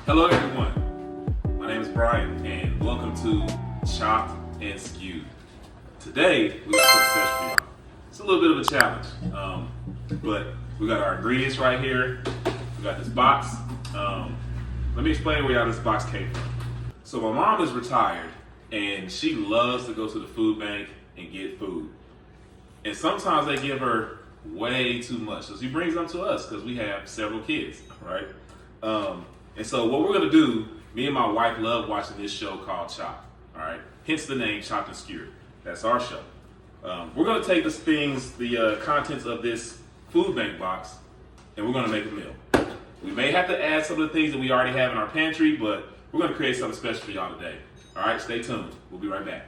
Hello everyone, my name is Brian and welcome to Chopped and Skewed. Today we got something special for y'all. It's a little bit of a challenge, but we got our ingredients right here. We got this box. Let me explain where y'all this box came from. So my mom is retired and she loves to go to the food bank and get food. And sometimes they give her way too much. So she brings them to us because we have several kids, right? And so what we're gonna do, me and my wife love watching this show called Chopped, all right? Hence the name Chopped and Skewered. That's our show. We're gonna take the contents of this food bank box and we're gonna make a meal. We may have to add some of the things that we already have in our pantry, but we're gonna create something special for y'all today. All right, stay tuned. We'll be right back.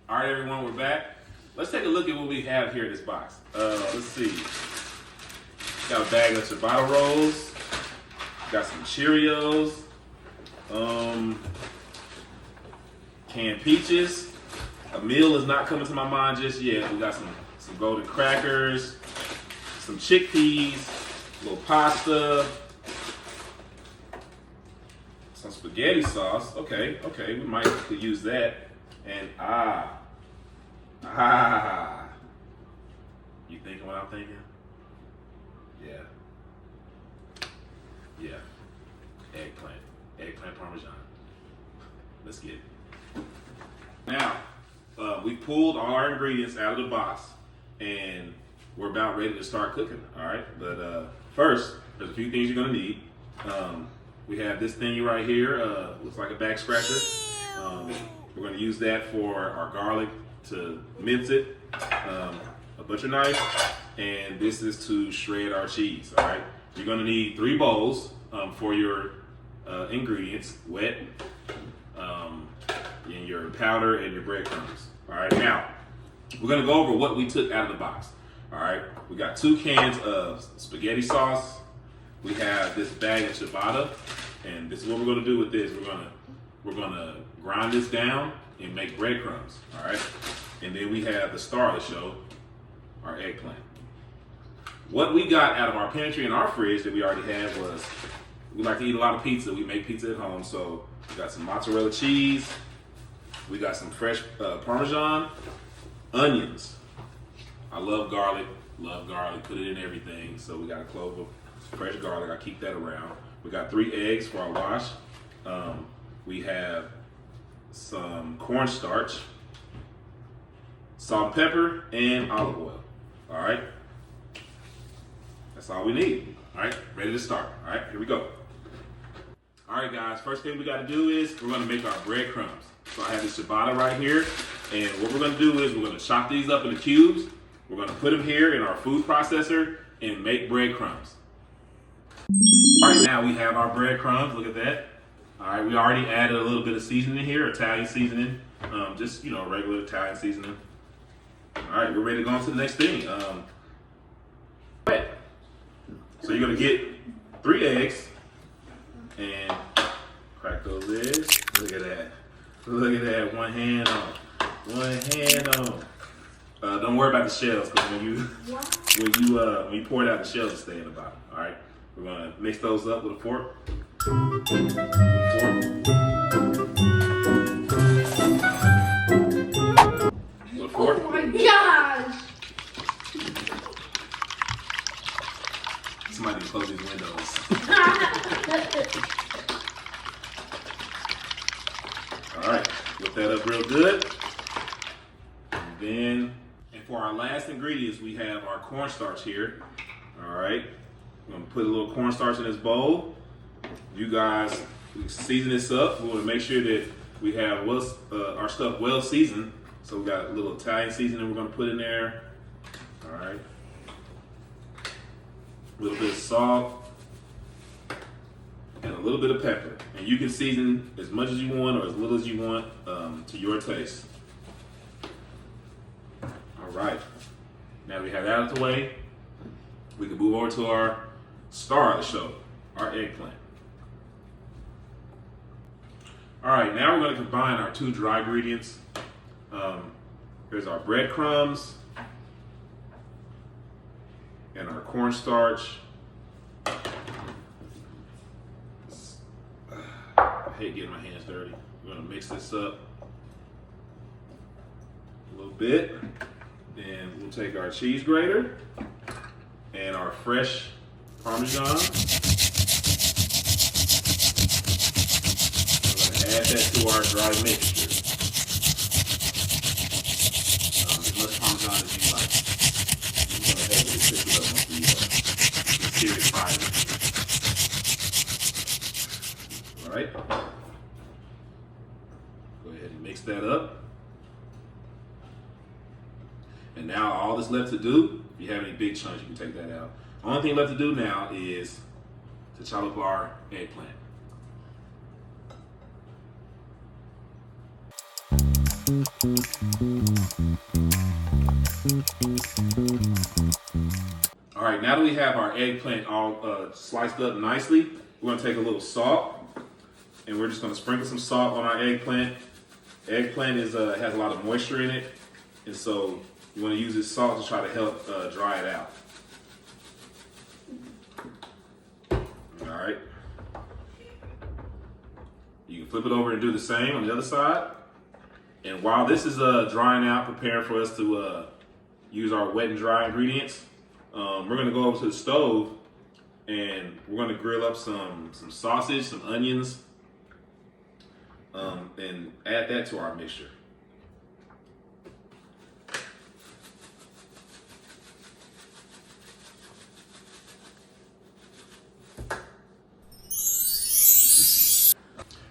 All right, everyone, we're back. Let's take a look at what we have here in this box. Let's see. Got a bag of ciabatta rolls. Got some Cheerios. Canned peaches. A meal is not coming to my mind just yet. We got some golden crackers, some chickpeas, a little pasta, some spaghetti sauce. Okay, we might could use that. And you thinking what I'm thinking? Yeah. Eggplant parmesan. Let's get it. Now, we pulled all our ingredients out of the box and we're about ready to start cooking, all right? But first, there's a few things you're gonna need. We have this thing right here, looks like a back scratcher. We're gonna use that for our garlic to mince it, a butcher knife, and this is to shred our cheese, all right? You're gonna need 3 bowls for your ingredients, wet, and your powder and your breadcrumbs. All right, now we're gonna go over what we took out of the box. All right, we got 2 cans of spaghetti sauce. We have this bag of ciabatta, and this is what we're gonna do with this. We're gonna grind this down and make breadcrumbs. All right, and then we have the star of the show, our eggplant. What we got out of our pantry and our fridge that we already had was, we like to eat a lot of pizza. We make pizza at home, so we got some mozzarella cheese. We got some fresh Parmesan, onions. I love garlic, put it in everything. So we got a clove of fresh garlic, I keep that around. We got 3 eggs for our wash. We have some cornstarch, salt and pepper, and olive oil. All right, that's all we need. All right, ready to start. All right, here we go. All right, guys, first thing we got to do is we're going to make our breadcrumbs. So I have this ciabatta right here, and what we're going to do is we're going to chop these up into cubes. We're going to put them here in our food processor and make breadcrumbs. All right, now we have our breadcrumbs. Look at that. All right, we already added a little bit of seasoning here, Italian seasoning, just regular Italian seasoning. All right, we're ready to go on to the next thing. So you're going to get 3 eggs and crack those eggs. Look at that. Look at that. One hand on. Don't worry about the shells, because when you pour it out, the shells will stay in the bottom. All right. We're gonna mix those up with a fork. Oh my gosh! Somebody need to close these windows. All right, whip that up real good. And for our last ingredients, we have our cornstarch here. All right, we're gonna put a little cornstarch in this bowl. You guys season this up. We want to make sure that we have our stuff well seasoned. So we got a little Italian seasoning we're gonna put in there. All right, a little bit of salt and a little bit of pepper. And you can season as much as you want or as little as you want to your taste. All right, now we have that out of the way, we can move over to our star of the show, our eggplant. All right, now we're going to combine our 2 dry ingredients. Here's our breadcrumbs and our cornstarch hate getting my hands dirty. We're gonna mix this up a little bit. Then we'll take our cheese grater and our fresh Parmesan. We're gonna add that to our dry mixture. As much Parmesan as you like. I'm gonna have to pick it up once we serious fire. All right. Go ahead and mix that up. And now all that's left to do, if you have any big chunks, you can take that out. Only thing left to do now is to chop up our eggplant. All right, now that we have our eggplant all sliced up nicely, we're gonna take a little salt and we're just gonna sprinkle some salt on our eggplant. Eggplant has a lot of moisture in it, and so you want to use this salt to try to help dry it out. All right. You can flip it over and do the same on the other side. And while this is drying out, preparing for us to use our wet and dry ingredients, we're going to go over to the stove and we're going to grill up some sausage, some onions, and add that to our mixture.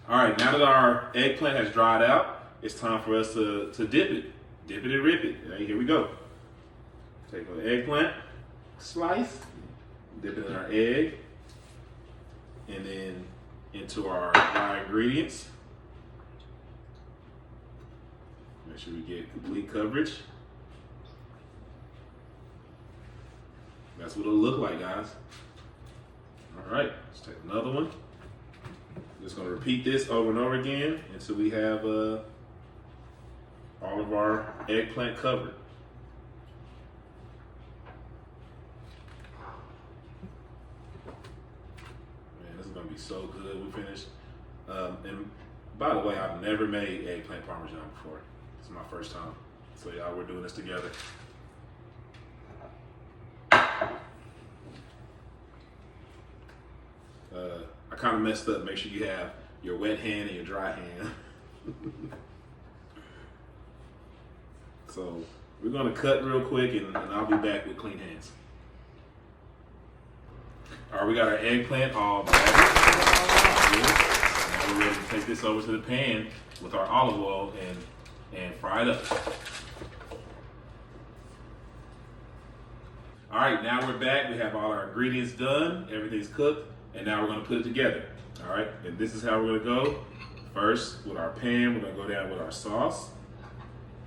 All right, now that our eggplant has dried out, it's time for us to dip it. Dip it and rip it. All right, here we go. Take an eggplant, slice, dip it in our egg, and then into our dry ingredients. Make sure we get complete coverage. That's what it'll look like, guys. All right, let's take another one. Just gonna repeat this over and over again until we have all of our eggplant covered. Man, this is gonna be so good. We finished. And by the way, I've never made eggplant Parmesan before. This is my first time. So y'all, we're doing this together. I kind of messed up. Make sure you have your wet hand and your dry hand. So we're gonna cut real quick and I'll be back with clean hands. All right, we got our eggplant all battered. Now we're ready to take this over to the pan with our olive oil and fry it up. All right, now we're back. We have all our ingredients done. Everything's cooked. And now we're gonna put it together. All right, and this is how we're gonna go. First, with our pan, we're gonna go down with our sauce.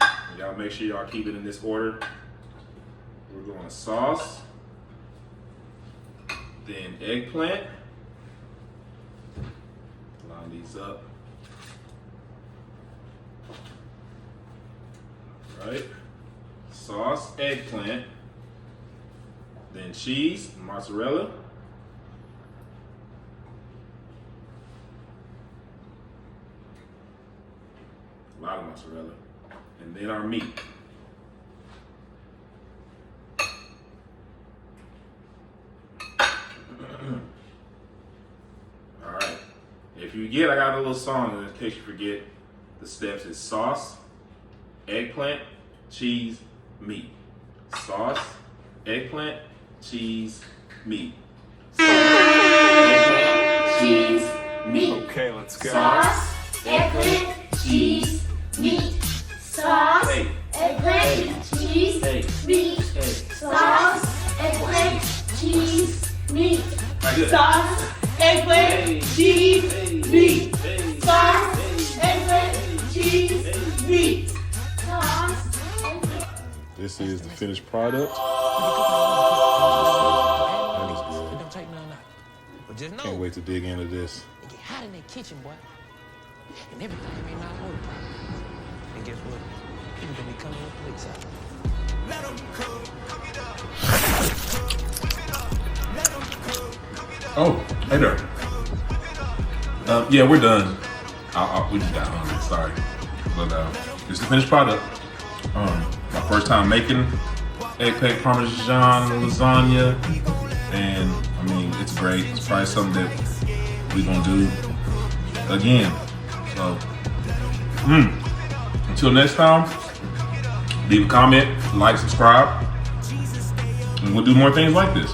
And y'all make sure y'all keep it in this order. We're going sauce, then eggplant. Line these up. All right, sauce, eggplant, then cheese, mozzarella. A lot of mozzarella, and then our meat. All right. If you forget, I got a little song in case you forget. The steps is sauce, eggplant, cheese, meat. Sauce, eggplant, cheese, meat. Sauce, eggplant, Cheese, meat. Okay, let's go. Sauce, eggplant, cheese, meat. Sauce, Hey. eggplant, cheese, Hey. meat. Hey. Sauce, eggplant, cheese, meat. Right good. Sauce, eggplant, cheese, meat. Hey. Sauce, eggplant, cheese, meat. Sauce, eggplant. This is the finished product. It don't take none out. But just know, Can't wait to dig into this. it get hot in that kitchen, boy. And everything may not work properly. And guess what? People gonna be coming with plates out. Let 'em cook, cook it up. Whip it up. Let 'em cook, cook it up. Oh, hey there. Yeah, we're done. we just got hungry, sorry. But it's the finished product. My first time making egg pack Parmesan lasagna, and I mean, it's great. It's probably something that we're gonna do again. So, until next time, leave a comment, like, subscribe, and we'll do more things like this.